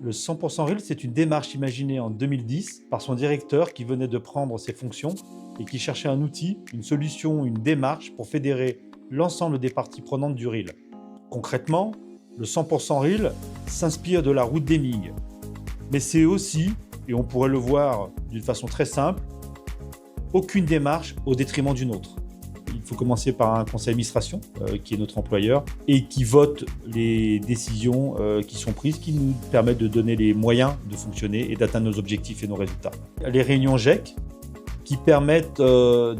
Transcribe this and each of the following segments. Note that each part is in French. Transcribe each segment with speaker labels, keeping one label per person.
Speaker 1: Le 100% Real, c'est une démarche imaginée en 2010 par son directeur qui venait de prendre ses fonctions et qui cherchait un outil, une solution, une démarche pour fédérer l'ensemble des parties prenantes du Reel. Concrètement, le 100% Reel s'inspire de la route d'Hemming. Mais c'est aussi, et on pourrait le voir d'une façon très simple, aucune démarche au détriment d'une autre. Il faut commencer par un conseil d'administration qui est notre employeur et qui vote les décisions qui sont prises, qui nous permettent de donner les moyens de fonctionner et d'atteindre nos objectifs et nos résultats. Les réunions GEC qui permettent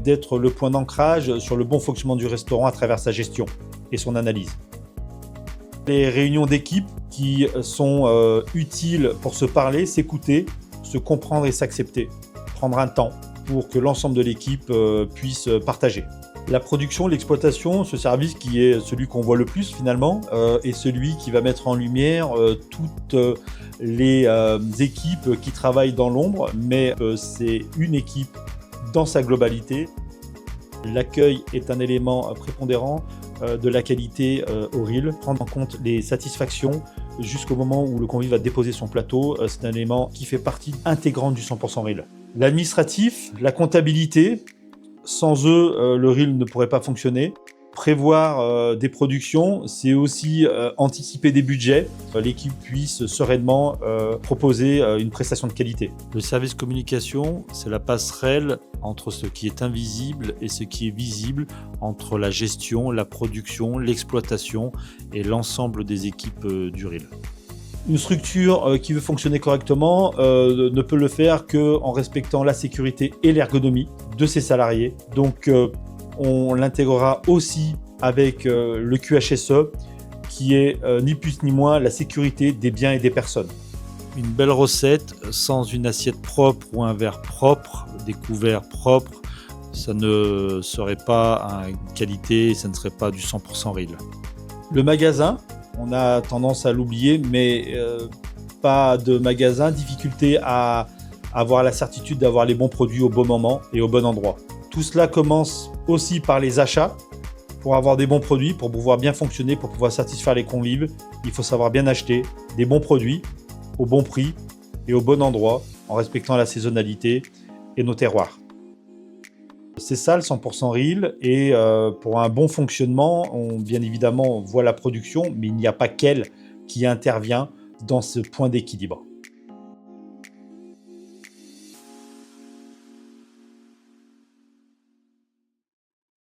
Speaker 1: d'être le point d'ancrage sur le bon fonctionnement du restaurant à travers sa gestion et son analyse. Les réunions d'équipe qui sont utiles pour se parler, s'écouter, se comprendre et s'accepter. Prendre un temps pour que l'ensemble de l'équipe puisse partager. La production, l'exploitation, ce service qui est celui qu'on voit le plus finalement, est celui qui va mettre en lumière toutes les équipes qui travaillent dans l'ombre, mais c'est une équipe dans sa globalité. L'accueil est un élément prépondérant de la qualité au Reel. Prendre en compte les satisfactions jusqu'au moment où le convive va déposer son plateau, c'est un élément qui fait partie intégrante du 100% Reel. L'administratif, la comptabilité, sans eux, le Reel ne pourrait pas fonctionner. Prévoir des productions, c'est aussi anticiper des budgets. L'équipe puisse sereinement proposer une prestation de qualité.
Speaker 2: Le service communication, c'est la passerelle entre ce qui est invisible et ce qui est visible, entre la gestion, la production, l'exploitation et l'ensemble des équipes du Reel.
Speaker 1: Une structure qui veut fonctionner correctement ne peut le faire qu'en respectant la sécurité et l'ergonomie de ses salariés. Donc on l'intégrera aussi avec le QHSE qui est ni plus ni moins la sécurité des biens et des personnes.
Speaker 2: Une belle recette sans une assiette propre ou un verre propre, des couverts propres, ça ne serait pas une qualité, ça ne serait pas du 100% Reel.
Speaker 1: Le magasin, on a tendance à l'oublier, mais pas de magasin, difficulté à avoir la certitude d'avoir les bons produits au bon moment et au bon endroit. Tout cela commence aussi par les achats. Pour avoir des bons produits, pour pouvoir bien fonctionner, pour pouvoir satisfaire les convives, il faut savoir bien acheter des bons produits au bon prix et au bon endroit en respectant la saisonnalité et nos terroirs. C'est ça le 100% Reel et pour un bon fonctionnement, bien évidemment on voit la production, mais il n'y a pas qu'elle qui intervient dans ce point d'équilibre.